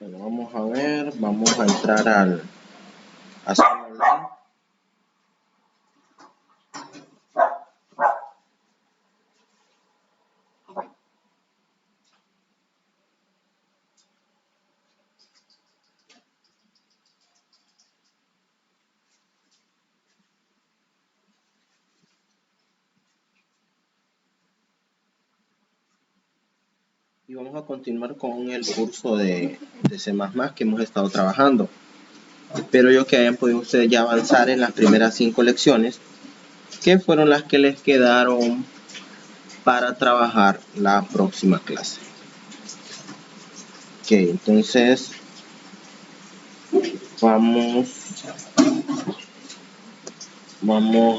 Bueno, vamos a ver, vamos a entrar a Zona Online. Y vamos a continuar con el curso de C++ que hemos estado trabajando. Espero yo que hayan podido ustedes ya avanzar en las primeras 5 lecciones, que fueron las que les quedaron para trabajar la próxima clase. Ok, entonces vamos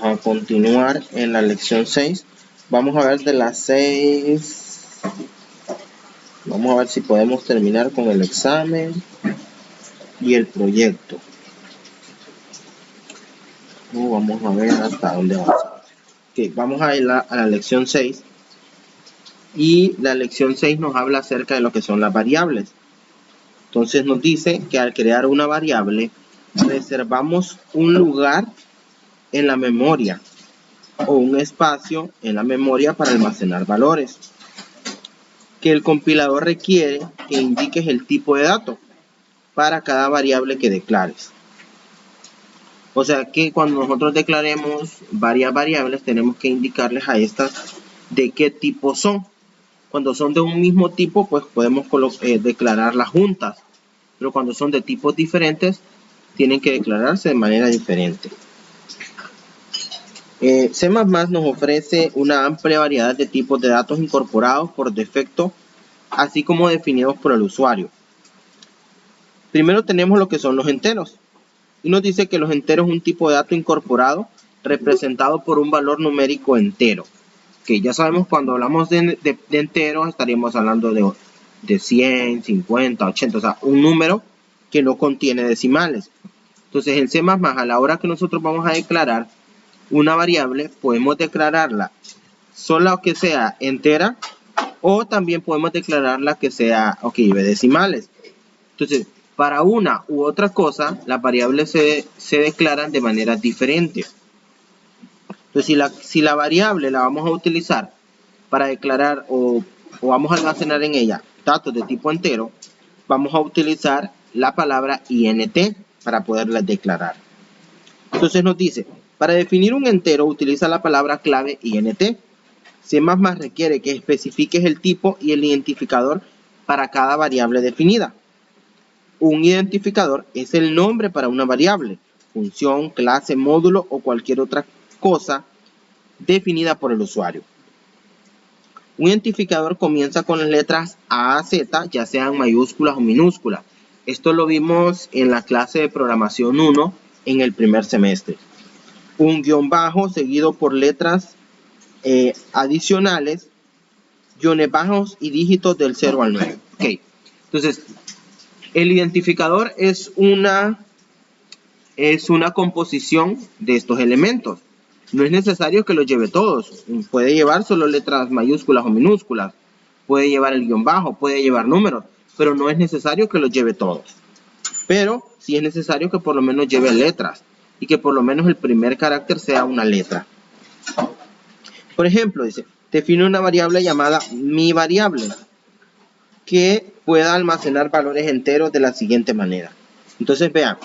a continuar en la lección 6. Vamos a ver de las 6. Vamos a ver si podemos terminar con el examen y el proyecto. Vamos a ver hasta dónde avanzamos. Ok, vamos a ir a la lección 6. Y la lección 6 nos habla acerca de lo que son las variables. Entonces nos dice que al crear una variable, reservamos un lugar en la memoria o un espacio en la memoria para almacenar valores. Que el compilador requiere que indiques el tipo de dato para cada variable que declares. O sea que cuando nosotros declaremos varias variables, tenemos que indicarles a estas de qué tipo son. Cuando son de un mismo tipo, pues podemos declararlas juntas. Pero cuando son de tipos diferentes, tienen que declararse de manera diferente. C++ nos ofrece una amplia variedad de tipos de datos incorporados por defecto, así como definidos por el usuario. Primero tenemos lo que son los enteros. Y nos dice que los enteros es un tipo de dato incorporado representado por un valor numérico entero. Que ya sabemos, cuando hablamos de enteros estaríamos hablando de 100, 50, 80, o sea, un número que no contiene decimales. Entonces en C++, a la hora que nosotros vamos a declarar una variable, podemos declararla sola que sea entera, o también podemos declararla que sea o que lleve decimales. Entonces, para una u otra cosa, las variables se declaran de manera diferente. Entonces, si la variable la vamos a utilizar para declarar o vamos a almacenar en ella datos de tipo entero, vamos a utilizar la palabra int para poderla declarar. Entonces nos dice, para definir un entero utiliza la palabra clave int. C++ requiere que especifiques el tipo y el identificador para cada variable definida. Un identificador es el nombre para una variable, función, clase, módulo o cualquier otra cosa definida por el usuario. Un identificador comienza con las letras A a Z, ya sean mayúsculas o minúsculas. Esto lo vimos en la clase de programación 1 en el primer semestre. Un guión bajo seguido por letras adicionales, guiones bajos y dígitos del 0 al 9. Okay. Entonces, el identificador es una composición de estos elementos. No es necesario que los lleve todos. Puede llevar solo letras mayúsculas o minúsculas. Puede llevar el guión bajo, puede llevar números, pero no es necesario que los lleve todos. Pero sí es necesario que por lo menos lleve letras y que por lo menos el primer carácter sea una letra. Por ejemplo, dice, define una variable llamada mi variable que pueda almacenar valores enteros de la siguiente manera. Entonces vean,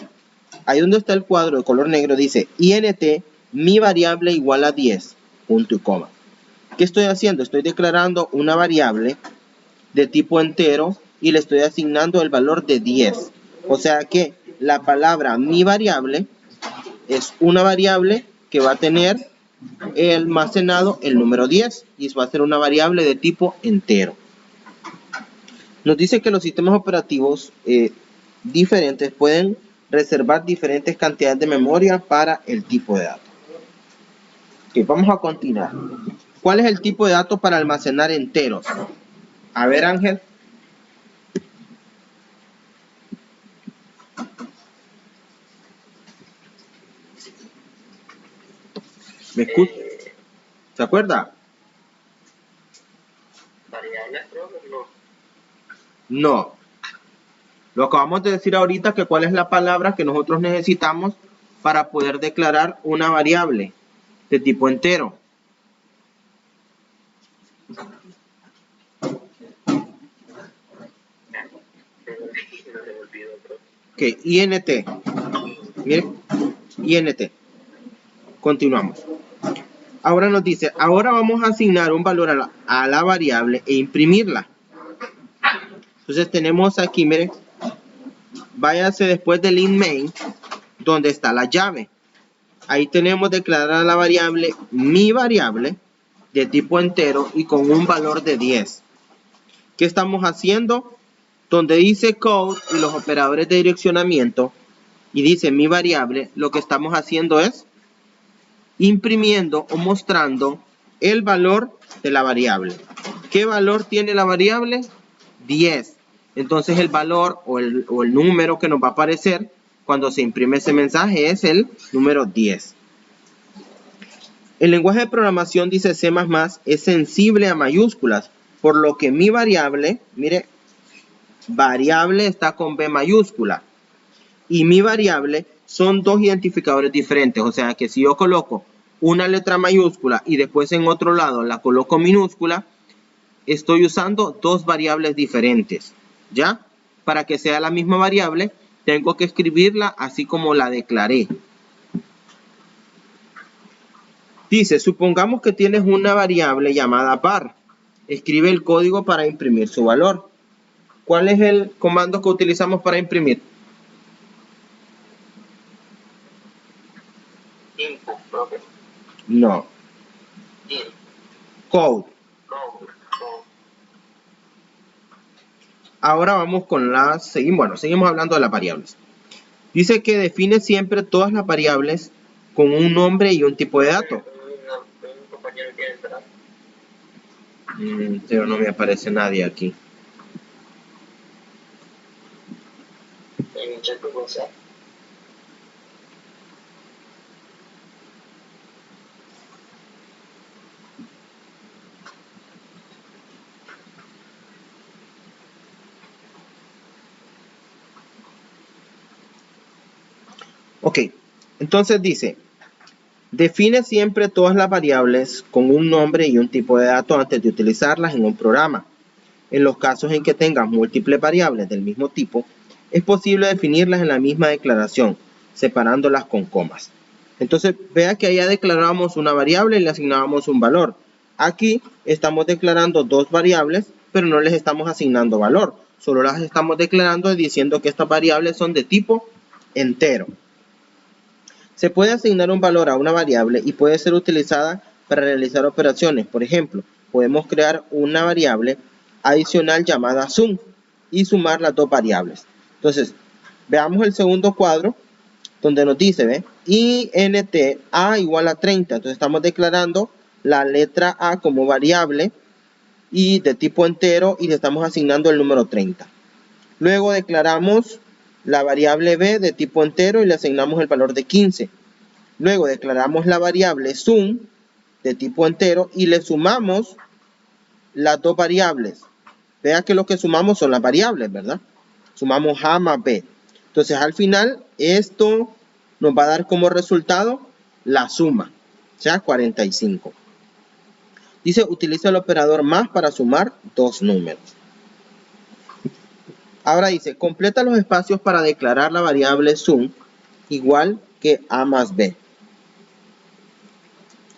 ahí donde está el cuadro de color negro dice int mi variable igual a 10, punto y coma. ¿Qué estoy haciendo? Estoy declarando una variable de tipo entero y le estoy asignando el valor de 10. O sea que la palabra mi variable es una variable que va a tener almacenado el número 10 y va a ser una variable de tipo entero. Nos dice que los sistemas operativos diferentes pueden reservar diferentes cantidades de memoria para el tipo de datos. Okay, vamos a continuar. ¿Cuál es el tipo de datos para almacenar enteros? A ver, Ángel. ¿Me escucha? ¿Se acuerda? Variables, creo que no. No. Lo acabamos de decir ahorita que cuál es la palabra que nosotros necesitamos para poder declarar una variable de tipo entero. Ok, int. Miren, int. Continuamos. Ahora nos dice, ahora vamos a asignar un valor a la variable e imprimirla. Entonces tenemos aquí, miren, váyase después del int main, donde está la llave. Ahí tenemos declarada la variable, mi variable, de tipo entero y con un valor de 10. ¿Qué estamos haciendo? Donde dice code y los operadores de direccionamiento y dice mi variable, lo que estamos haciendo es imprimiendo o mostrando el valor de la variable. ¿Qué valor tiene la variable? 10. Entonces el valor o el número que nos va a aparecer cuando se imprime ese mensaje es el número 10. El lenguaje de programación, dice C++, es sensible a mayúsculas, por lo que mi variable, mire, variable está con B mayúscula y mi variable son dos identificadores diferentes. O sea que si yo coloco una letra mayúscula y después en otro lado la coloco minúscula, estoy usando dos variables diferentes. ¿Ya? Para que sea la misma variable, tengo que escribirla así como la declaré. Dice, supongamos que tienes una variable llamada var. Escribe el código para imprimir su valor. ¿Cuál es el comando que utilizamos para imprimir? Input, profe. No. Code. Ahora vamos con las... seguimos hablando de las variables. Dice que define siempre todas las variables con un nombre y un tipo de dato. Pero no me aparece nadie aquí. Ok, entonces dice, define siempre todas las variables con un nombre y un tipo de dato antes de utilizarlas en un programa. En los casos en que tengas múltiples variables del mismo tipo, es posible definirlas en la misma declaración, separándolas con comas. Entonces, vea que allá declarábamos una variable y le asignábamos un valor. Aquí estamos declarando dos variables, pero no les estamos asignando valor. Solo las estamos declarando y diciendo que estas variables son de tipo entero. Se puede asignar un valor a una variable y puede ser utilizada para realizar operaciones. Por ejemplo, podemos crear una variable adicional llamada sum y sumar las dos variables. Entonces, veamos el segundo cuadro donde nos dice, ¿ve? int a igual a 30. Entonces estamos declarando la letra a como variable y de tipo entero y le estamos asignando el número 30. Luego declaramos la variable b de tipo entero y le asignamos el valor de 15. Luego declaramos la variable sum de tipo entero y le sumamos las dos variables. Vea que lo que sumamos son las variables, ¿verdad? Sumamos a más b. Entonces al final esto nos va a dar como resultado la suma, o sea 45. Dice, utiliza el operador más para sumar dos números. Ahora dice, completa los espacios para declarar la variable sum igual que a más b.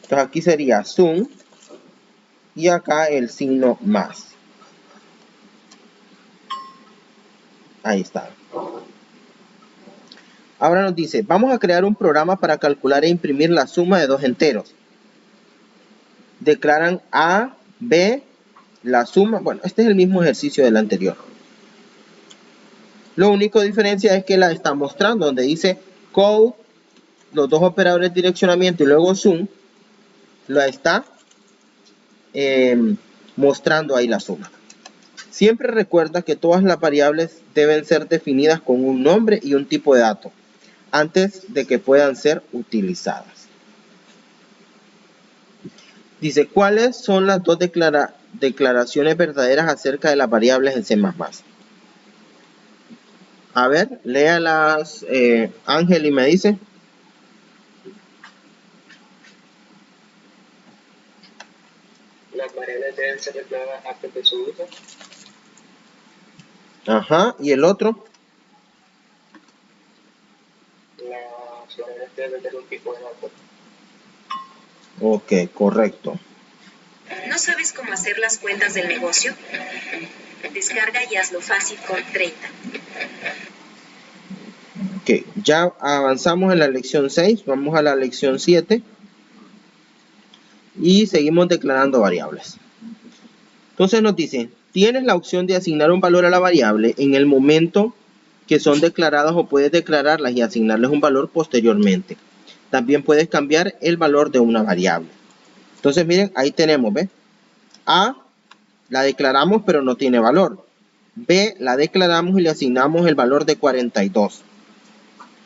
Entonces aquí sería sum y acá el signo más. Ahí está. Ahora nos dice, vamos a crear un programa para calcular e imprimir la suma de dos enteros. Declaran A, B, la suma. Bueno, este es el mismo ejercicio del anterior. Lo único diferencia es que la está mostrando, donde dice code, los dos operadores de direccionamiento y luego sum, la está mostrando ahí la suma. Siempre recuerda que todas las variables deben ser definidas con un nombre y un tipo de dato antes de que puedan ser utilizadas. Dice, ¿cuáles son las dos declaraciones verdaderas acerca de las variables en C++? A ver, léalas, Ángel, y me dice. Las variables deben ser declaradas antes de su uso. Ajá, ¿y el otro? Las variables deben tener un tipo de dato. Ok, correcto. ¿No sabes cómo hacer las cuentas del negocio? Descarga y hazlo fácil con 30. Ok, ya avanzamos en la lección 6, vamos a la lección 7 y seguimos declarando variables. Entonces nos dice, tienes la opción de asignar un valor a la variable en el momento que son declaradas o puedes declararlas y asignarles un valor posteriormente. También puedes cambiar el valor de una variable. Entonces miren, ahí tenemos, ¿ves? A la declaramos pero no tiene valor. B la declaramos y le asignamos el valor de 42.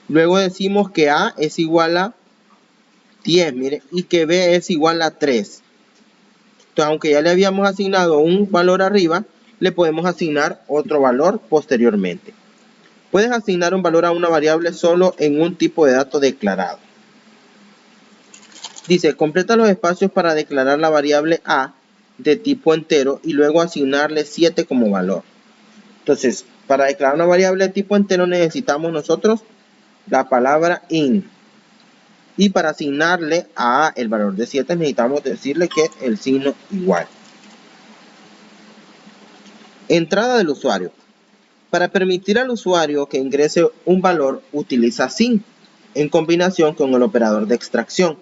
Luego decimos que A es igual a 10, mire, y que B es igual a 3. Entonces, aunque ya le habíamos asignado un valor arriba, le podemos asignar otro valor posteriormente. Puedes asignar un valor a una variable solo en un tipo de dato declarado. Dice, completa los espacios para declarar la variable A de tipo entero y luego asignarle 7 como valor. Entonces, para declarar una variable de tipo entero necesitamos nosotros la palabra int. Y para asignarle a A el valor de 7 necesitamos decirle que el signo igual. Entrada del usuario. Para permitir al usuario que ingrese un valor, utiliza SIN en combinación con el operador de extracción.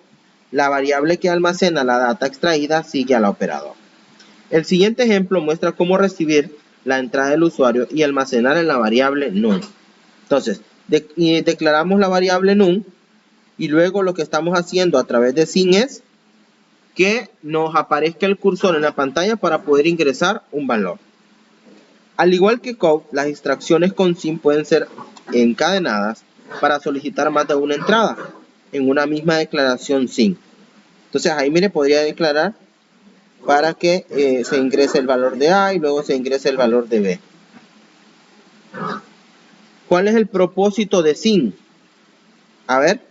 La variable que almacena la data extraída sigue al operador. El siguiente ejemplo muestra cómo recibir la entrada del usuario y almacenar en la variable num. Entonces, declaramos la variable num y luego lo que estamos haciendo a través de SIN es que nos aparezca el cursor en la pantalla para poder ingresar un valor. Al igual que code, las extracciones con SIN pueden ser encadenadas para solicitar más de una entrada en una misma declaración SIN. Entonces ahí mire, podría declarar para que se ingrese el valor de A y luego se ingrese el valor de B. ¿Cuál es el propósito de SIN? A ver.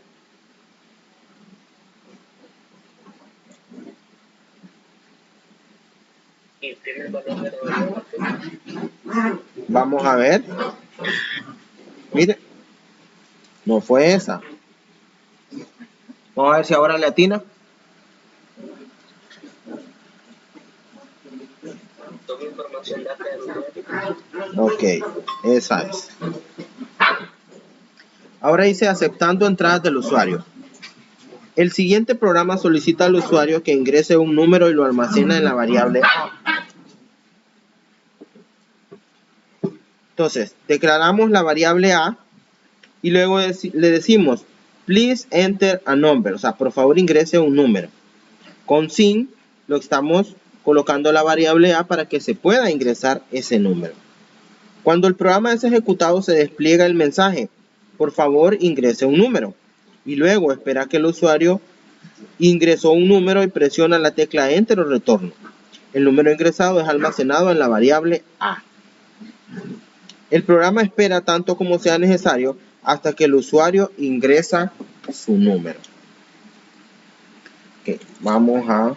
Y tiene el valor de la variable. Vamos a ver. Mire. No fue esa. Vamos a ver si ahora le atina. Toma información data del usuario. Ok, esa es. Ahora dice aceptando entradas del usuario. El siguiente programa solicita al usuario que ingrese un número y lo almacena en la variable A. Entonces, declaramos la variable A y luego le decimos, please enter a number, o sea, por favor ingrese un número. Con SIN lo estamos colocando la variable A para que se pueda ingresar ese número. Cuando el programa es ejecutado se despliega el mensaje, por favor ingrese un número. Y luego espera que el usuario ingresó un número y presiona la tecla Enter o retorno. El número ingresado es almacenado en la variable A. El programa espera tanto como sea necesario hasta que el usuario ingresa su número. Okay, vamos a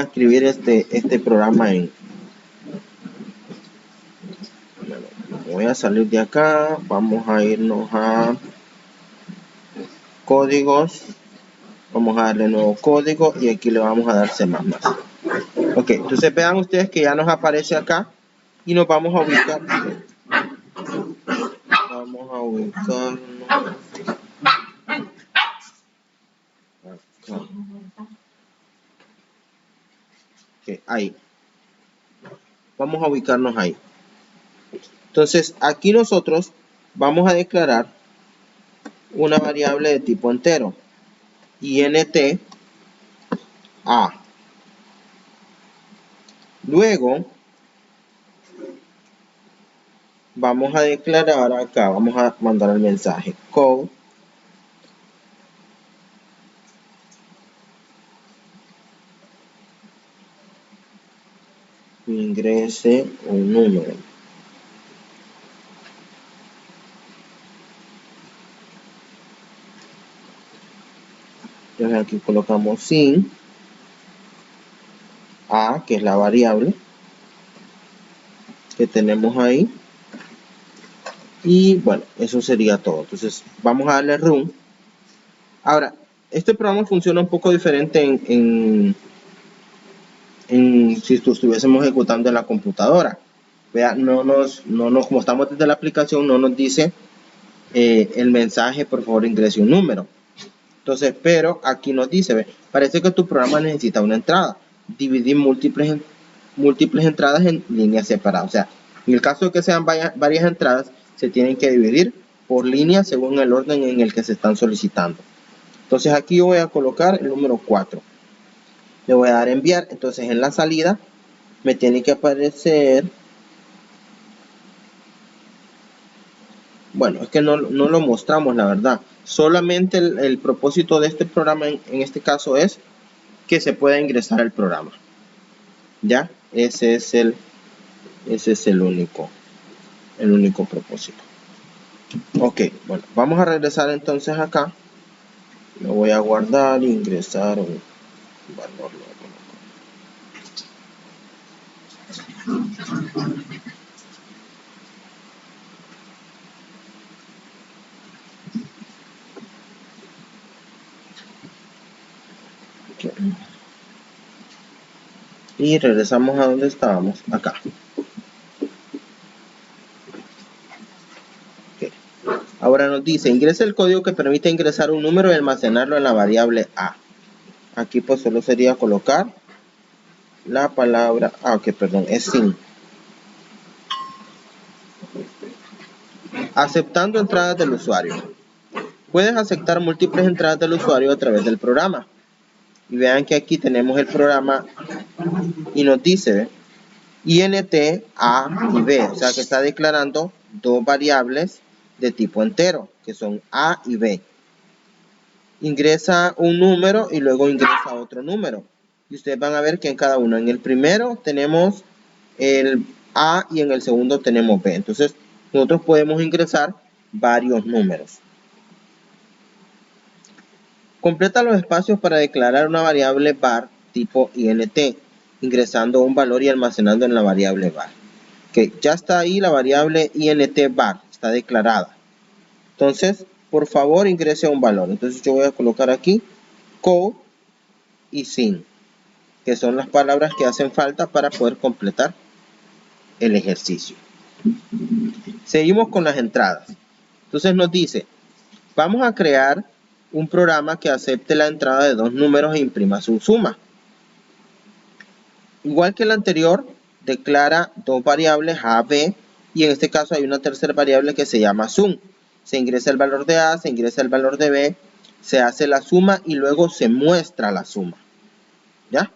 escribir este programa en... Voy a salir de acá, vamos a irnos a códigos, vamos a darle nuevo código y aquí le vamos a dar C++. Ok, entonces vean ustedes que ya nos aparece acá y nos vamos a ubicar. Vamos a ubicarnos acá. Okay, ahí. Vamos a ubicarnos ahí. Entonces aquí nosotros vamos a declarar una variable de tipo entero. int a. Luego vamos a declarar acá, vamos a mandar el mensaje code ingrese un número. aquí colocamos sin a, que es la variable que tenemos ahí. Y bueno, eso sería todo. Entonces vamos a darle run. Ahora, este programa funciona un poco diferente si estuviésemos ejecutando en la computadora. Vea, como estamos desde la aplicación, no nos dice el mensaje, por favor ingrese un número. Entonces, pero aquí nos dice, ve, parece que tu programa necesita una entrada. Dividir múltiples entradas en líneas separadas. O sea, en el caso de que sean varias entradas, se tienen que dividir por líneas según el orden en el que se están solicitando. Entonces aquí yo voy a colocar el número 4. Le voy a dar enviar. Entonces en la salida me tiene que aparecer... Bueno, es que no lo mostramos, la verdad. Solamente el propósito de este programa en este caso es que se pueda ingresar al programa. ¿Ya? Ese es el único propósito. Ok, bueno, vamos a regresar entonces acá. Lo voy a guardar, ingresar un valor. Okay. Y regresamos a donde estábamos, acá. Okay. Ahora nos dice, ingresa el código que permite ingresar un número y almacenarlo en la variable A. Aquí pues solo sería colocar la palabra, es sin. Aceptando entradas del usuario. Puedes aceptar múltiples entradas del usuario a través del programa. Y vean que aquí tenemos el programa y nos dice int a y b, o sea que está declarando dos variables de tipo entero, que son a y b. Ingresa un número y luego ingresa otro número. Y ustedes van a ver que en cada uno, en el primero tenemos el a y en el segundo tenemos b. Entonces nosotros podemos ingresar varios números. Completa los espacios para declarar una variable var tipo int, ingresando un valor y almacenando en la variable var. Ok, ya está ahí la variable int var, está declarada. Entonces, por favor ingrese un valor. Entonces yo voy a colocar aquí code y sin, que son las palabras que hacen falta para poder completar el ejercicio. Seguimos con las entradas. Entonces nos dice, vamos a crear un programa que acepte la entrada de dos números e imprima su suma. Igual que el anterior, declara dos variables a, b, y en este caso hay una tercera variable que se llama sum. Se ingresa el valor de a, se ingresa el valor de b, se hace la suma y luego se muestra la suma. ¿Ya?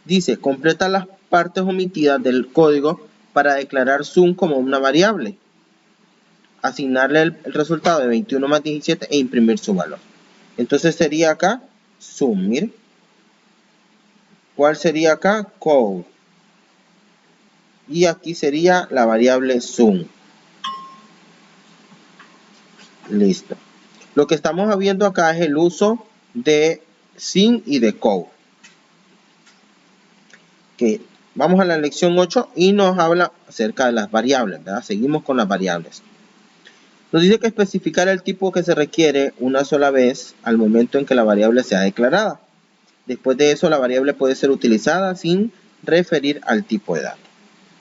Dice, completa las partes omitidas del código para declarar sum como una variable, asignarle el resultado de 21 más 17 e imprimir su valor. Entonces sería acá sum, miren. ¿Cuál sería acá? Code. Y aquí sería la variable sum. Listo. Lo que estamos viendo acá es el uso de sin y de code. Okay. Vamos a la lección 8 y nos habla acerca de las variables, ¿verdad? Seguimos con las variables. Nos dice que especificar el tipo que se requiere una sola vez al momento en que la variable sea declarada. Después de eso, la variable puede ser utilizada sin referir al tipo de dato.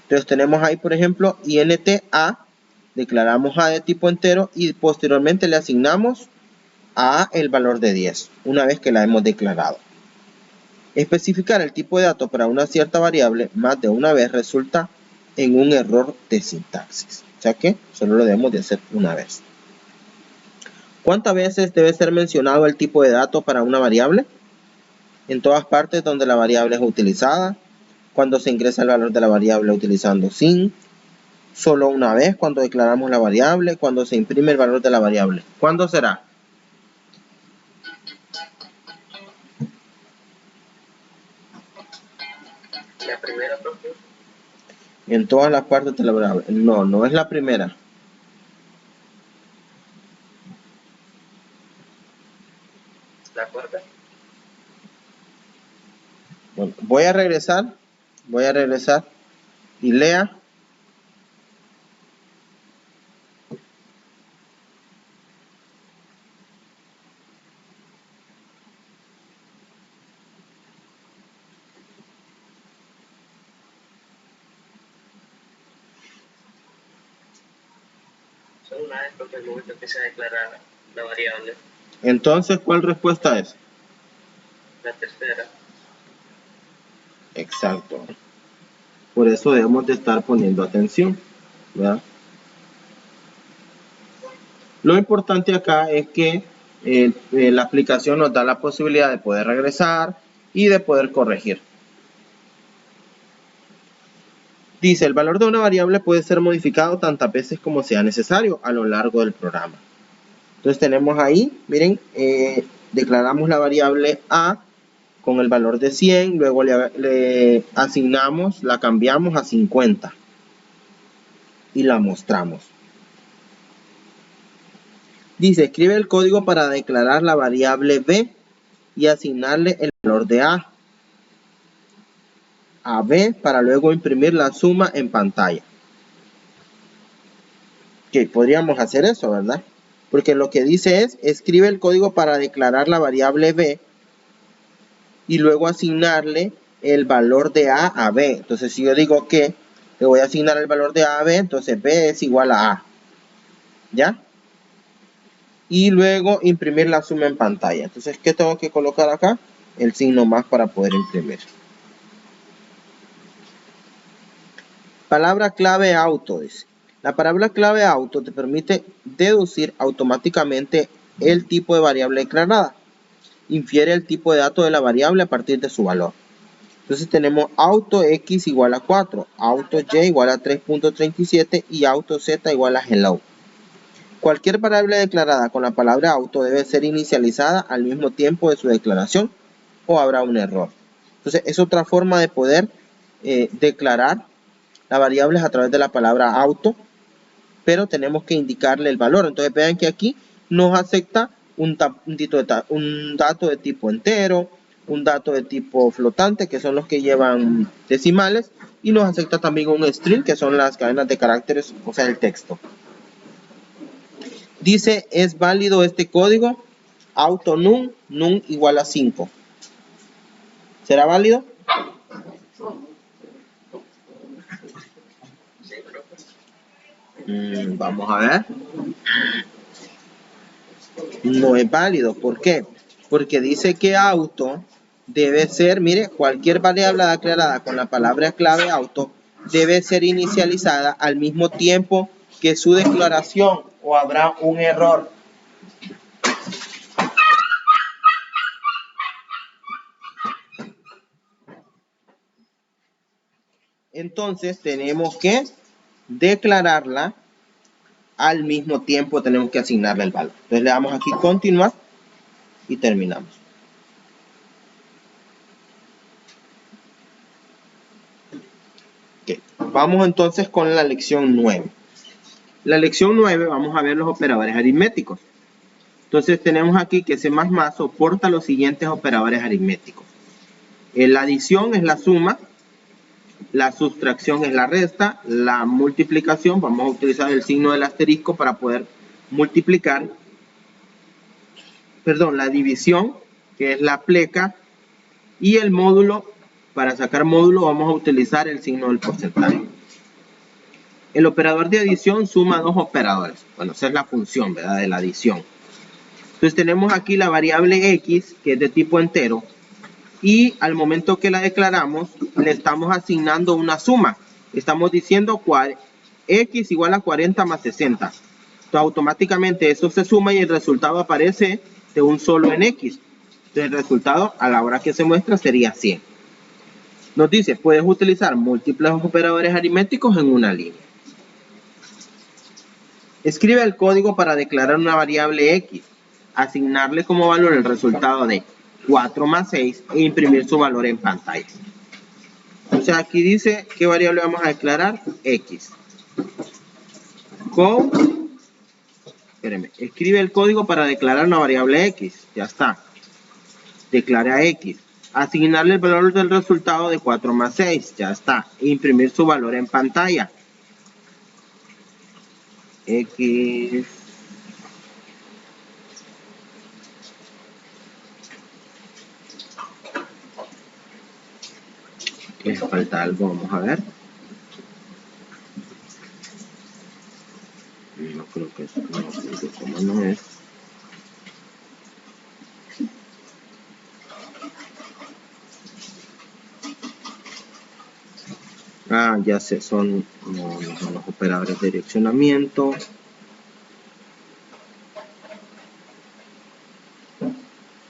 Entonces tenemos ahí, por ejemplo, int a, declaramos a de tipo entero y posteriormente le asignamos a el valor de 10, una vez que la hemos declarado. Especificar el tipo de dato para una cierta variable más de una vez resulta en un error de sintaxis. O sea que solo lo debemos de hacer una vez. ¿Cuántas veces debe ser mencionado el tipo de dato para una variable? En todas partes donde la variable es utilizada, cuando se ingresa el valor de la variable utilizando sin, solo una vez cuando declaramos la variable, cuando se imprime el valor de la variable. ¿Cuándo será? La primera, profe. En todas las partes de la variable. No, no es la primera. ¿De acuerdo? Bueno, voy a regresar y lea. Solo una vez porque el momento que se declara la variable, Entonces, ¿cuál respuesta es? la tercera. Exacto. Por eso debemos de estar poniendo atención, ¿verdad? Lo importante acá es que la aplicación nos da la posibilidad de poder regresar y de poder corregir. Dice, el valor de una variable puede ser modificado tantas veces como sea necesario a lo largo del programa. Entonces tenemos ahí, miren, declaramos la variable A con el valor de 100, luego le asignamos, la cambiamos a 50 y la mostramos. Dice, escribe el código para declarar la variable B y asignarle el valor de A B para luego imprimir la suma en pantalla. Ok, podríamos hacer eso, ¿verdad? Porque lo que dice es, escribe el código para declarar la variable B y luego asignarle el valor de A B. Entonces, si yo digo que le voy a asignar el valor de A B, entonces B es igual a A. ¿Ya? Y luego imprimir la suma en pantalla. Entonces, ¿qué tengo que colocar acá? El signo más para poder imprimir. Palabra clave auto. Dice. La palabra clave auto te permite deducir automáticamente el tipo de variable declarada. Infiere el tipo de datos de la variable a partir de su valor. Entonces tenemos auto x igual a 4, auto y igual a 3.37 y auto z igual a hello. Cualquier variable declarada con la palabra auto debe ser inicializada al mismo tiempo de su declaración o habrá un error. Entonces es otra forma de poder declarar la variable es a través de la palabra auto, pero tenemos que indicarle el valor. Entonces vean que aquí nos acepta un dato de tipo entero, un dato de tipo flotante, que son los que llevan decimales, y nos acepta también un string, que son las cadenas de caracteres, o sea, el texto. Dice, ¿es válido este código? Auto num igual a 5. ¿Será válido? Vamos a ver. No es válido. ¿Por qué? Porque dice que auto debe ser, mire, cualquier variable declarada con la palabra clave auto debe ser inicializada al mismo tiempo que su declaración o habrá un error. Entonces tenemos que declararla al mismo tiempo, tenemos que asignarle el valor. Entonces le damos aquí continuar y terminamos. Okay. Vamos entonces con la lección 9. La lección 9 vamos a ver los operadores aritméticos. Entonces tenemos aquí que C++ soporta los siguientes operadores aritméticos. La adición es la suma, la sustracción es la resta, la multiplicación, vamos a utilizar el signo del asterisco para poder multiplicar, la división, que es la pleca, y el módulo, para sacar módulo vamos a utilizar el signo del porcentaje. El operador de adición suma dos operadores. Bueno, esa es la función, ¿verdad?, de la adición. Entonces tenemos aquí la variable x, que es de tipo entero, y al momento que la declaramos, le estamos asignando una suma. Estamos diciendo x igual a 40 más 60. Entonces automáticamente eso se suma y el resultado aparece de un solo en x. Entonces el resultado a la hora que se muestra sería 100. Nos dice, puedes utilizar múltiples operadores aritméticos en una línea. Escribe el código para declarar una variable x, asignarle como valor el resultado de 4 más 6 e imprimir su valor en pantalla. O sea, aquí dice qué variable vamos a declarar, x. Escribe el código para declarar una variable x. Ya está. declare a X. Asignarle el valor del resultado de 4 más 6. Ya está. Imprimir su valor en pantalla. X. ¿Les falta algo? Vamos a ver. No creo que eso no es. Ah, ya sé, son los operadores de direccionamiento.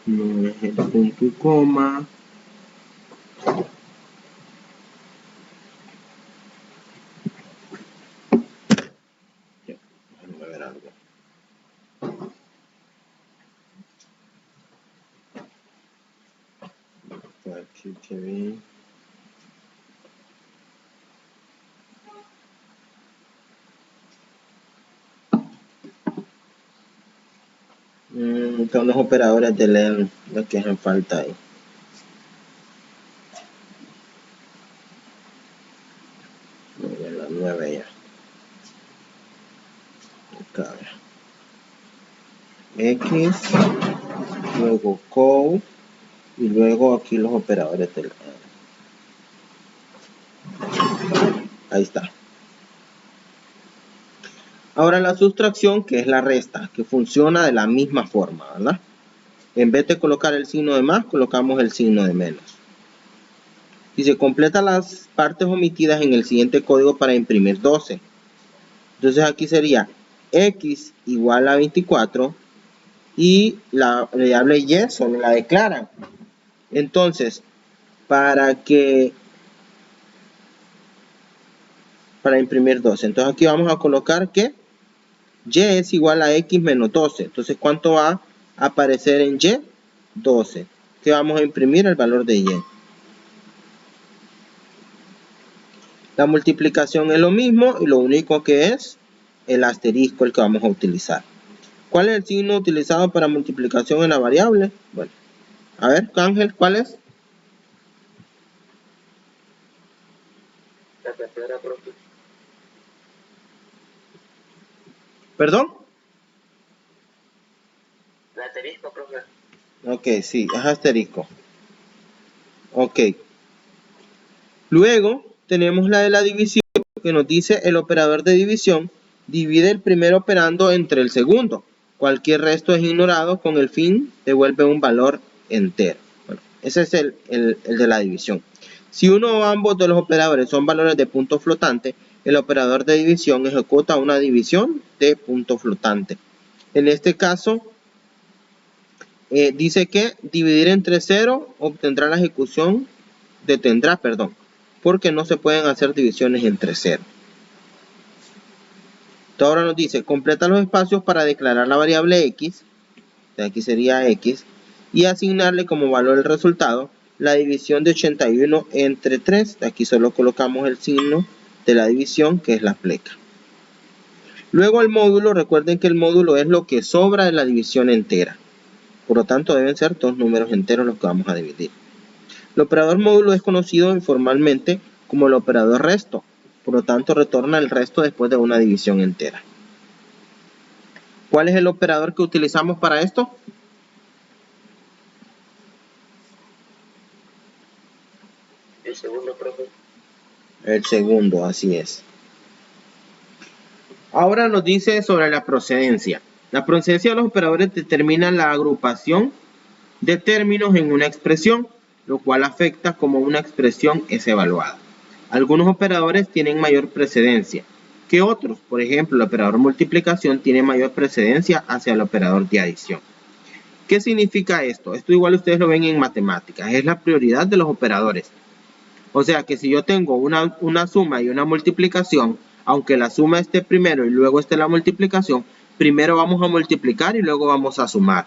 No es el punto y coma. Déjame ver algo. Aquí, Kevin. Son los operadores de len los que hacen falta ahí. La 9 ya. Acá. X, luego code y luego aquí los operadores de len. Ahí está. Ahora la sustracción, que es la resta, que funciona de la misma forma, ¿verdad? En vez de colocar el signo de más, colocamos el signo de menos. Y se completa las partes omitidas en el siguiente código para imprimir 12. Entonces aquí sería X igual a 24 y la variable Y solo la declaran. Entonces, para imprimir 12. Entonces aquí vamos a colocar que Y es igual a X menos 12. Entonces, ¿cuánto va a aparecer en Y? 12. ¿Qué vamos a imprimir? El valor de Y. La multiplicación es lo mismo y lo único que es el asterisco el que vamos a utilizar. ¿Cuál es el signo utilizado para multiplicación en la variable? Bueno, a ver, Ángel, ¿cuál es? La tercera, profe. ¿Perdón? La asterisco, profe. Ok, sí, es asterisco. Ok. Luego tenemos la de la división, que nos dice el operador de división divide el primer operando entre el segundo. Cualquier resto es ignorado, con el fin devuelve un valor entero. Bueno, ese es el de la división. Si uno o ambos de los operadores son valores de punto flotante, el operador de división ejecuta una división de punto flotante. En este caso, dice que dividir entre 0 obtendrá la ejecución, porque no se pueden hacer divisiones entre 0. Entonces ahora nos dice, completa los espacios para declarar la variable X, de aquí sería X, y asignarle como valor el resultado la división de 81 entre 3. De aquí solo colocamos el signo de la división, que es la pleca. Luego el módulo, recuerden que el módulo es lo que sobra de la división entera. Por lo tanto, deben ser 2 números enteros los que vamos a dividir. El operador módulo es conocido informalmente como el operador resto. Por lo tanto, retorna el resto después de una división entera. ¿Cuál es el operador que utilizamos para esto? El segundo, profe. El segundo, así es. Ahora nos dice sobre la procedencia. La procedencia de los operadores determina la agrupación de términos en una expresión, lo cual afecta cómo una expresión es evaluada. Algunos operadores tienen mayor precedencia que otros. Por ejemplo, el operador multiplicación tiene mayor precedencia hacia el operador de adición. ¿Qué significa esto? Esto igual ustedes lo ven en matemáticas. Es la prioridad de los operadores. O sea que si yo tengo una suma y una multiplicación, aunque la suma esté primero y luego esté la multiplicación, primero vamos a multiplicar y luego vamos a sumar.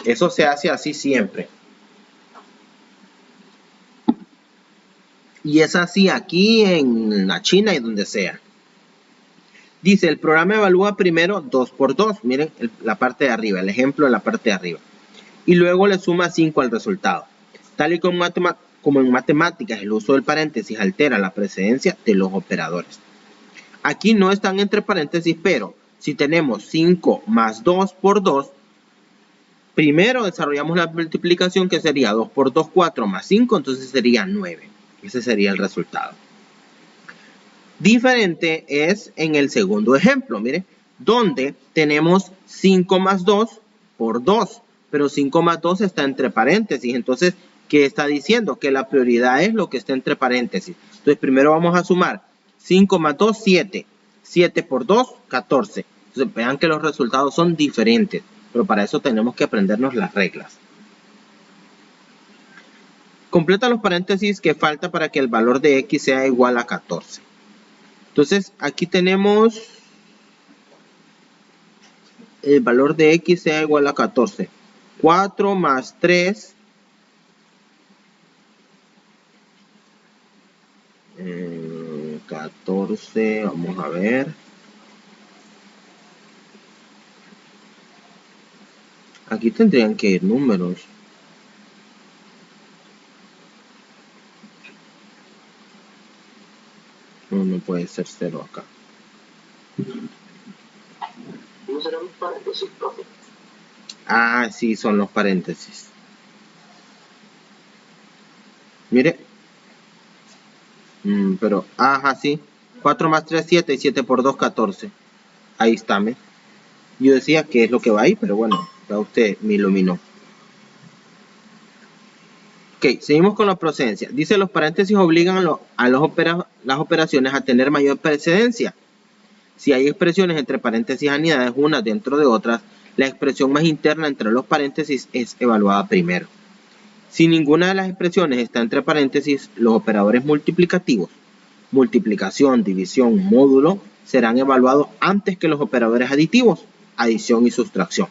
Eso se hace así siempre. Y es así aquí en la China y donde sea. Dice, el programa evalúa primero 2 por 2. Miren la parte de arriba, el ejemplo de la parte de arriba. y luego le suma 5 al resultado. Tal y como en matemáticas el uso del paréntesis altera la precedencia de los operadores. Aquí no están entre paréntesis, pero si tenemos 5 más 2 por 2, primero desarrollamos la multiplicación, que sería 2 por 2, 4 más 5, entonces sería 9. Ese sería el resultado. Diferente es en el segundo ejemplo, mire, donde tenemos 5 más 2 por 2, pero 5 más 2 está entre paréntesis. Entonces, ¿qué está diciendo? Que la prioridad es lo que está entre paréntesis. Entonces, primero vamos a sumar 5 más 2, 7. 7 por 2, 14. Entonces, vean que los resultados son diferentes, pero para eso tenemos que aprendernos las reglas. Completa los paréntesis que falta para que el valor de x sea igual a 14. Entonces, aquí tenemos el valor de x sea igual a 14. 4 más 3. 14, vamos a ver. Aquí tendrían que ir números. No puede ser 0 acá. ¿No serán los paréntesis, profe? Ah, sí, son los paréntesis. Mire. Pero, ajá, sí. 4 más 3, 7 y 7 por 2, 14. Ahí está, ¿me? Yo decía que es lo que va ahí, pero bueno, ya usted me iluminó. Ok, seguimos con la procedencia. Dice, los paréntesis obligan a las operaciones a tener mayor precedencia. Si hay expresiones entre paréntesis anidadas unas dentro de otras, la expresión más interna entre los paréntesis es evaluada primero. Si ninguna de las expresiones está entre paréntesis, los operadores multiplicativos, multiplicación, división, módulo, serán evaluados antes que los operadores aditivos, adición y sustracción.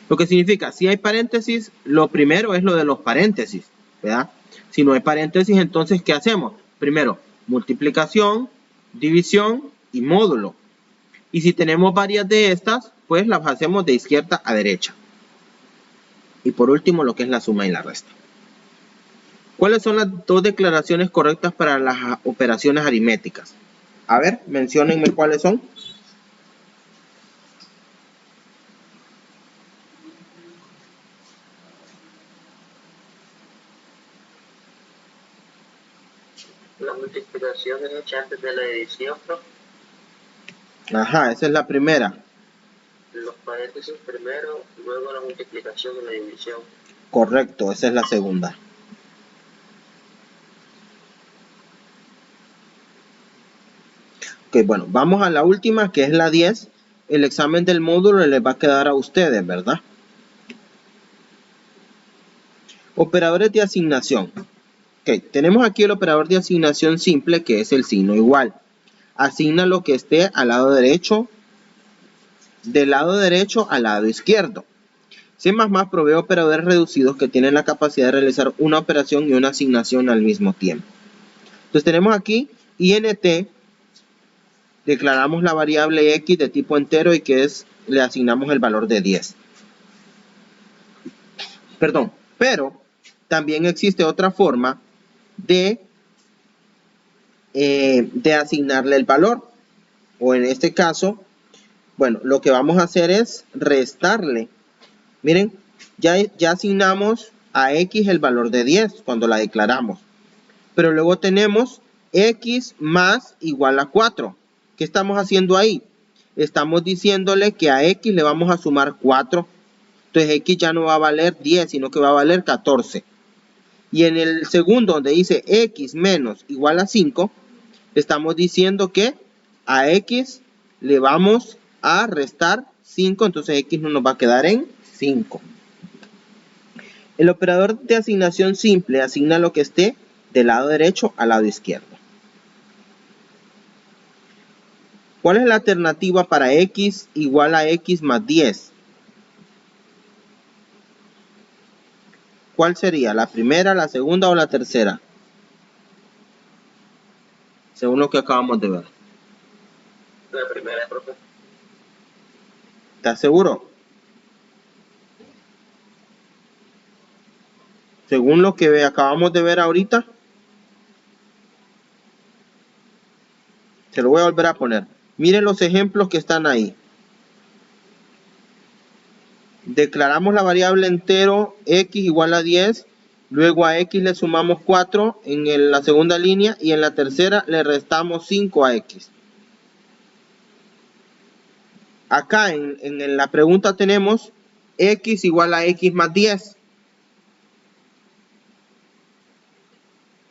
Lo que significa, si hay paréntesis, lo primero es lo de los paréntesis, ¿verdad? Si no hay paréntesis, entonces, ¿qué hacemos? Primero, multiplicación, división y módulo. Y si tenemos varias de estas, pues las hacemos de izquierda a derecha. Y por último, lo que es la suma y la resta. ¿Cuáles son las dos declaraciones correctas para las operaciones aritméticas? A ver, menciónenme cuáles son. La multiplicación es hecha antes de la división, profe. Ajá, esa es la primera. Los paréntesis primero, luego la multiplicación y la división. Correcto, esa es la segunda. Ok, bueno, vamos a la última, que es la 10. El examen del módulo les va a quedar a ustedes, ¿verdad? Operadores de asignación. Ok, tenemos aquí el operador de asignación simple, que es el signo igual. Asigna lo que esté al lado derecho, del lado derecho al lado izquierdo. C++ provee operadores reducidos que tienen la capacidad de realizar una operación y una asignación al mismo tiempo. Entonces tenemos aquí int, declaramos la variable x de tipo entero y que es, le asignamos el valor de 10. Perdón, pero también existe otra forma de asignarle el valor. O en este caso, bueno, lo que vamos a hacer es restarle. Miren, ya asignamos a x el valor de 10 cuando la declaramos. Pero luego tenemos x más igual a 4. ¿Qué estamos haciendo ahí? Estamos diciéndole que a x le vamos a sumar 4. Entonces x ya no va a valer 10, sino que va a valer 14. Y en el segundo, donde dice x menos igual a 5, estamos diciendo que a x le vamos a restar 5, entonces x no nos va a quedar en 5. El operador de asignación simple asigna lo que esté del lado derecho al lado izquierdo. ¿Cuál es la alternativa para x igual a x más 10? ¿Cuál sería? ¿La primera, la segunda o la tercera? Según lo que acabamos de ver. La primera, profe. ¿Estás seguro? según lo que acabamos de ver ahorita, se lo voy a volver a poner. Miren los ejemplos que están ahí. Declaramos la variable entero x igual a 10, luego a x le sumamos 4 en la segunda línea y en la tercera le restamos 5 a x. Acá en la pregunta tenemos x igual a x más 10.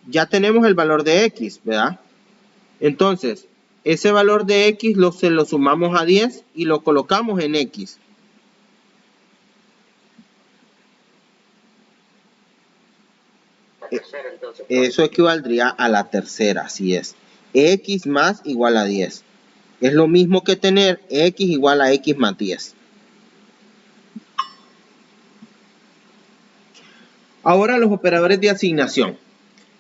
Ya tenemos el valor de x, ¿verdad? Entonces, ese valor de x se lo sumamos a 10 y lo colocamos en x. Tercera, entonces. Eso equivaldría a la tercera, así es. X más igual a 10. Es lo mismo que tener x igual a x más 10. Ahora los operadores de asignación.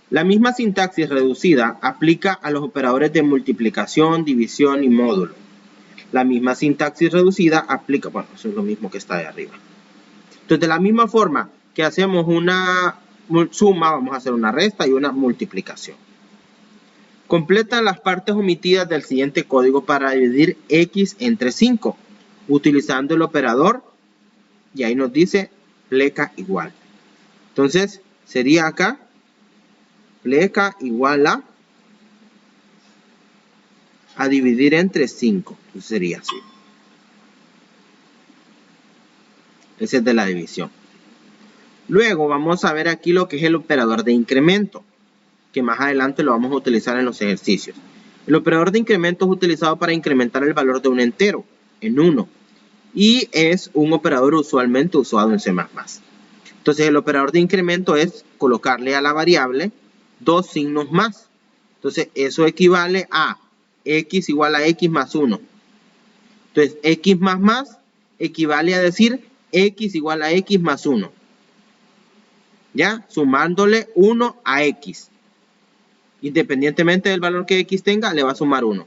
La misma sintaxis reducida aplica a los operadores de multiplicación, división y módulo. La misma sintaxis reducida aplica, bueno, eso es lo mismo que está de arriba. Entonces, de la misma forma que hacemos una suma, vamos a hacer una resta y una multiplicación. Completa las partes omitidas del siguiente código para dividir x entre 5, utilizando el operador, y ahí nos dice pleca igual. Entonces, sería acá, pleca igual a dividir entre 5. Entonces sería así. Ese es de la división. Luego vamos a ver aquí lo que es el operador de incremento, que más adelante lo vamos a utilizar en los ejercicios. El operador de incremento es utilizado para incrementar el valor de un entero en 1 y es un operador usualmente usado en C++. Entonces el operador de incremento es colocarle a la variable 2 signos más. Entonces eso equivale a x igual a x más 1. Entonces x más equivale a decir x igual a x más 1. ¿Ya? Sumándole 1 a x. Independientemente del valor que x tenga, le va a sumar 1.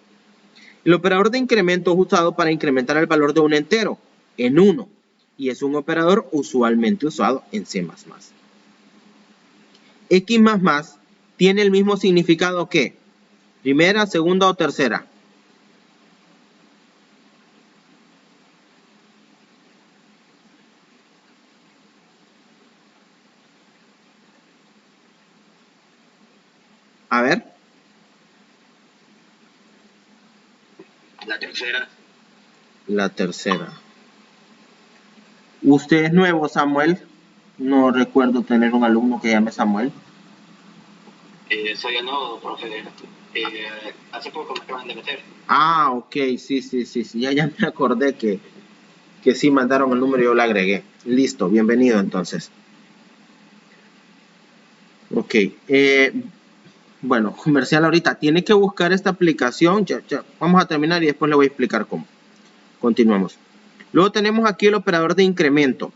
El operador de incremento es usado para incrementar el valor de un entero en 1 y es un operador usualmente usado en C++. X tiene el mismo significado que primera, segunda o tercera. A ver. La tercera. La tercera. ¿Usted es nuevo, Samuel? No recuerdo tener un alumno que llame Samuel. Soy el nuevo, profe. Hace poco me acaban de meter. Ah, ok, sí. Ya me acordé que sí mandaron el número y yo lo agregué. Listo, bienvenido entonces. Ok, bueno, comercial ahorita. Tiene que buscar esta aplicación. Ya, vamos a terminar y después le voy a explicar cómo. Continuamos. Luego tenemos aquí el operador de incremento.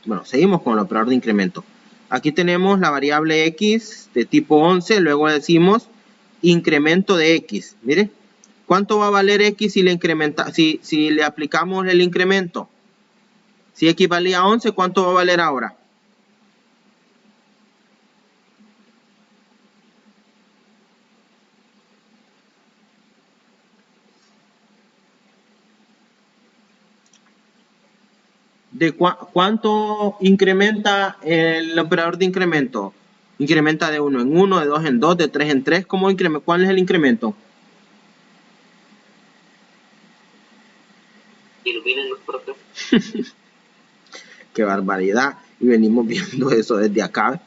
Bueno, seguimos con el operador de incremento. Aquí tenemos la variable x de tipo 11. Luego decimos incremento de x. Mire, ¿cuánto va a valer x si le aplicamos el incremento? Si x valía 11, ¿cuánto va a valer ahora? ¿De cuánto incrementa el operador de incremento? Incrementa de 1 en 1, de 2 en 2, de 3 en 3. ¿Cuál es el incremento? Iluminen los propios. ¡Qué barbaridad! Y venimos viendo eso desde acá.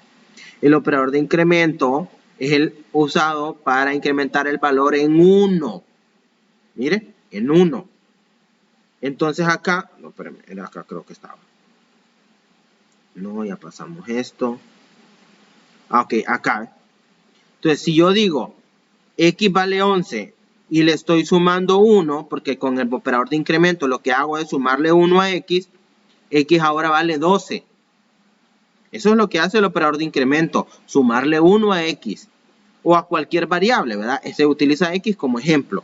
El operador de incremento es el usado para incrementar el valor en 1. Mire, en 1. Entonces acá, no, espérame, era acá creo que estaba. No, ya pasamos esto. Ok, acá. Entonces, si yo digo x vale 11 y le estoy sumando 1, porque con el operador de incremento lo que hago es sumarle 1 a x, x ahora vale 12. Eso es lo que hace el operador de incremento, sumarle 1 a x o a cualquier variable, ¿verdad? Se utiliza x como ejemplo.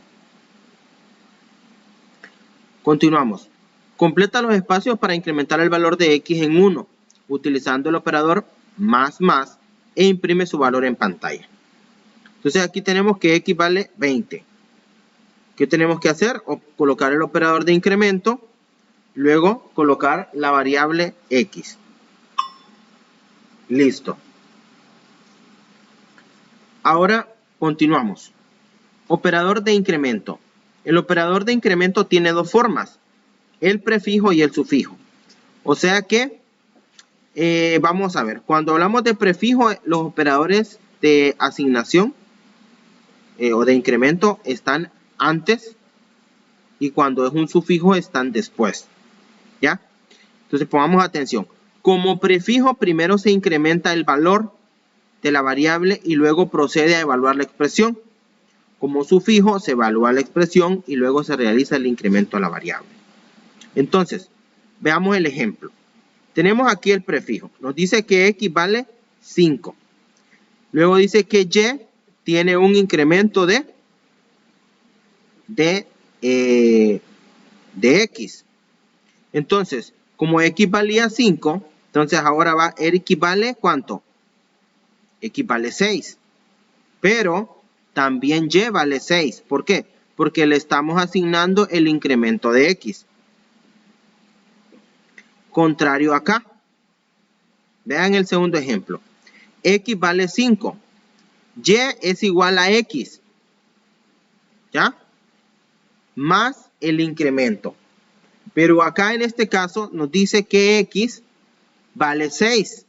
Continuamos. Completa los espacios para incrementar el valor de x en 1. utilizando el operador más más e imprime su valor en pantalla. Entonces aquí tenemos que x vale 20. ¿Qué tenemos que hacer? Colocar el operador de incremento, luego colocar la variable x. Listo. Ahora continuamos. Operador de incremento. El operador de incremento tiene dos formas, el prefijo y el sufijo. O sea que, vamos a ver, cuando hablamos de prefijo, los operadores de asignación o de incremento están antes y cuando es un sufijo están después. ¿Ya? Entonces pongamos atención. Como prefijo, primero se incrementa el valor de la variable y luego procede a evaluar la expresión. Como sufijo, se evalúa la expresión y luego se realiza el incremento a la variable. Entonces, veamos el ejemplo. Tenemos aquí el prefijo. Nos dice que x vale 5. Luego dice que y tiene un incremento de x. Entonces, como x valía 5, entonces ahora x vale ¿cuánto? X vale 6. Pero también y vale 6. ¿Por qué? Porque le estamos asignando el incremento de x. Contrario acá. Vean el segundo ejemplo. X vale 5. Y es igual a x. ¿Ya? Más el incremento. Pero acá en este caso nos dice que x vale 6.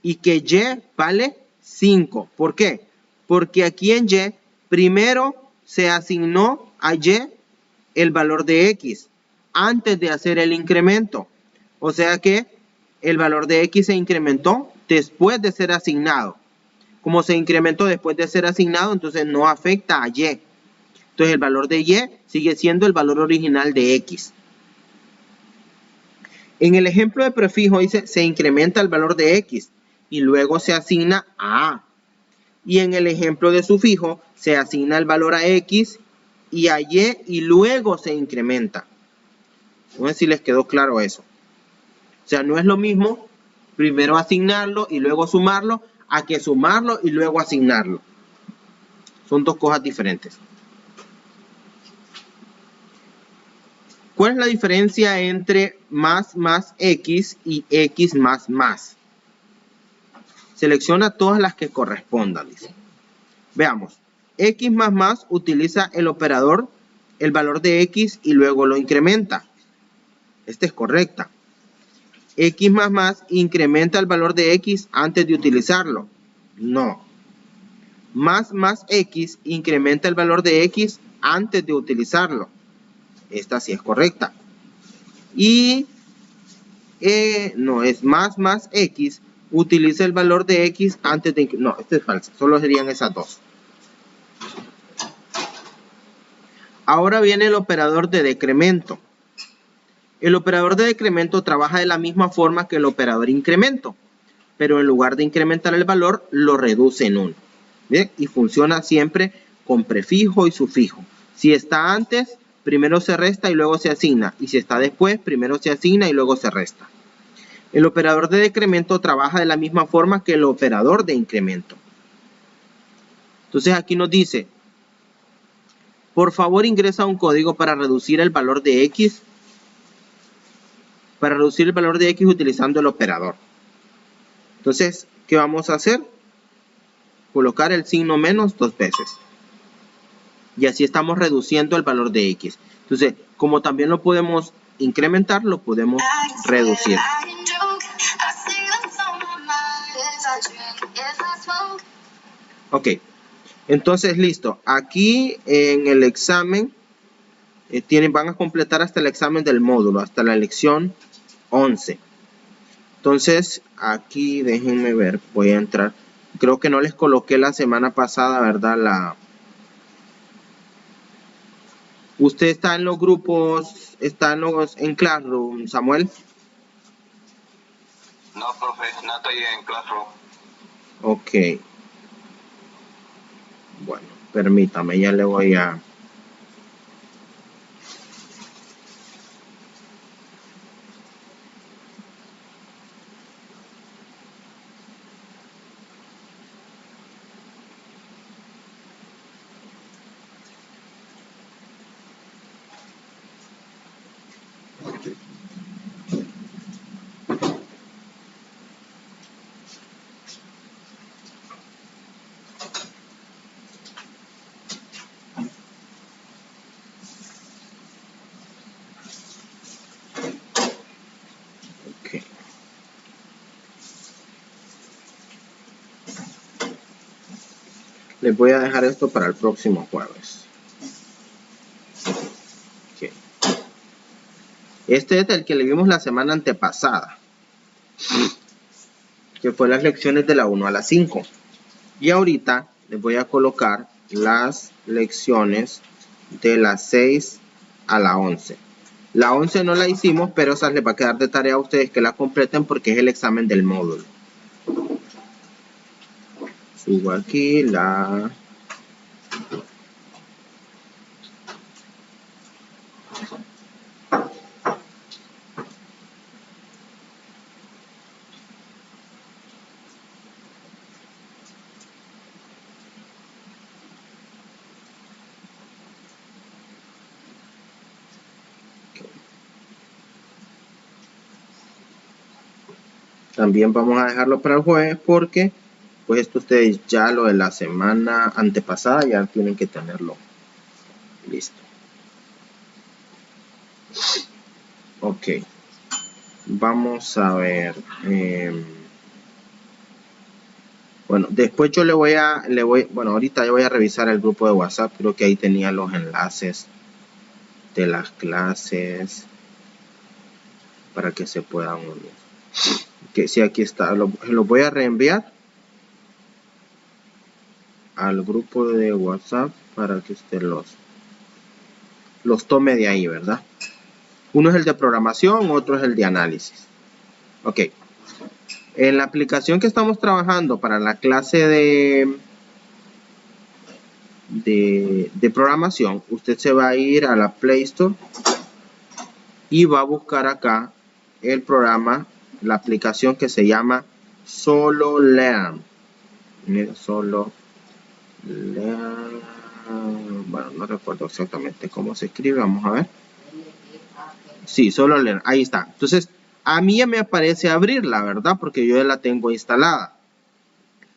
Y que y vale 5. ¿Por qué? Porque aquí en y primero se asignó a y el valor de x antes de hacer el incremento. O sea que el valor de x se incrementó después de ser asignado. Como se incrementó después de ser asignado, entonces no afecta a y. Entonces el valor de y sigue siendo el valor original de x. En el ejemplo de prefijo dice se incrementa el valor de x y luego se asigna a a. Y en el ejemplo de sufijo se asigna el valor a x y a y luego se incrementa. No sé si les quedó claro eso. O sea, no es lo mismo primero asignarlo y luego sumarlo a que sumarlo y luego asignarlo. Son dos cosas diferentes. ¿Cuál es la diferencia entre más x y x más más? Selecciona todas las que correspondan, dice. Veamos. X más más utiliza el operador, el valor de x y luego lo incrementa. Esta es correcta. X más más incrementa el valor de x antes de utilizarlo. No. Más x incrementa el valor de x antes de utilizarlo. Esta sí es correcta. Y no, es más x utiliza el valor de x antes de... No, esta es falsa. Solo serían esas dos. Ahora viene el operador de decremento. El operador de decremento trabaja de la misma forma que el operador incremento, pero en lugar de incrementar el valor, lo reduce en 1. ¿Bien? Y funciona siempre con prefijo y sufijo. Si está antes, primero se resta y luego se asigna. Y si está después, primero se asigna y luego se resta. El operador de decremento trabaja de la misma forma que el operador de incremento. Entonces aquí nos dice, por favor ingresa un código para reducir el valor de x. Para reducir el valor de x utilizando el operador. Entonces, ¿qué vamos a hacer? Colocar el signo menos 2 veces. Y así estamos reduciendo el valor de x. Entonces, como también lo podemos incrementar, lo podemos reducir. Ok. Entonces, listo. Aquí en el examen, van a completar hasta el examen del módulo, hasta la lección 11. Entonces, aquí déjenme ver, voy a entrar. Creo que no les coloqué la semana pasada, ¿verdad? ¿Usted está en los grupos, está en Classroom, Samuel? No, profe, no estoy en Classroom. Ok. Bueno, permítame, ya le voy a... Les voy a dejar esto para el próximo jueves. Okay. Este es el que le vimos la semana antepasada, que fue las lecciones de la 1 a la 5. Y ahorita les voy a colocar las lecciones de la 6 a la 11. La 11 no la hicimos, pero esa les va a quedar de tarea a ustedes que la completen porque es el examen del módulo. Subo aquí la... También vamos a dejarlo para el jueves porque pues esto ustedes ya lo de la semana antepasada ya tienen que tenerlo listo. Ok. Vamos a ver. Bueno, después yo bueno, ahorita yo voy a revisar el grupo de WhatsApp. Creo que ahí tenía los enlaces de las clases para que se puedan unir. Que sí, aquí está. Lo voy a reenviar al grupo de WhatsApp para que usted los tome de ahí, ¿verdad? Uno es el de programación, otro es el de análisis. Ok. En la aplicación que estamos trabajando para la clase de programación, usted se va a ir a la Play Store y va a buscar acá el programa, la aplicación que se llama Solo Learn. Solo Learn. Bueno, no recuerdo exactamente cómo se escribe. Vamos a ver. Sí, Solo Learn. Ahí está. Entonces, a mí ya me aparece abrirla, ¿verdad? Porque yo ya la tengo instalada.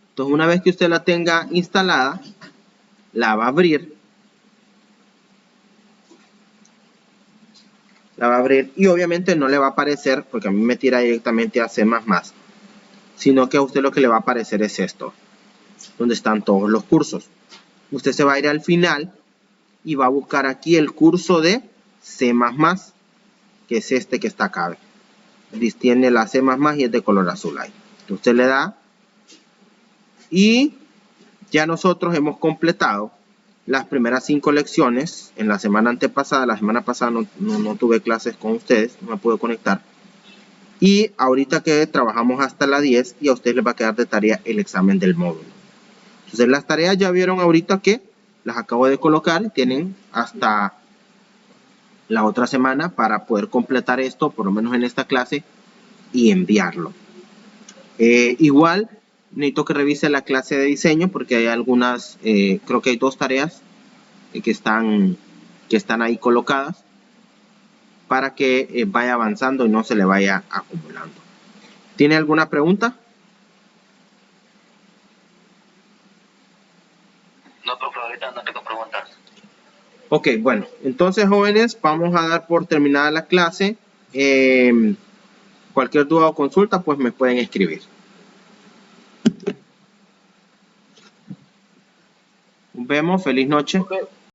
Entonces, una vez que usted la tenga instalada, la va a abrir. La va a abrir y obviamente no le va a aparecer, porque a mí me tira directamente a C++, sino que a usted lo que le va a aparecer es esto, donde están todos los cursos. Usted se va a ir al final y va a buscar aquí el curso de C++, que es este que está acá. Tiene la C++ y es de color azul ahí. Entonces usted le da y ya nosotros hemos completado las primeras 5 lecciones en la semana antepasada. La semana pasada no tuve clases con ustedes, no me pude conectar. Y ahorita que trabajamos hasta la 10 y a ustedes les va a quedar de tarea el examen del módulo. Entonces las tareas ya vieron ahorita que las acabo de colocar. Tienen hasta la otra semana para poder completar esto, por lo menos en esta clase, y enviarlo. Igual necesito que revise la clase de diseño porque hay algunas, creo que hay 2 tareas que están ahí colocadas para que vaya avanzando y no se le vaya acumulando. ¿Tiene alguna pregunta? No, profe, ahorita no tengo preguntas. Ok, bueno, entonces jóvenes, vamos a dar por terminada la clase. Cualquier duda o consulta, pues me pueden escribir. Nos vemos, feliz noche. Okay.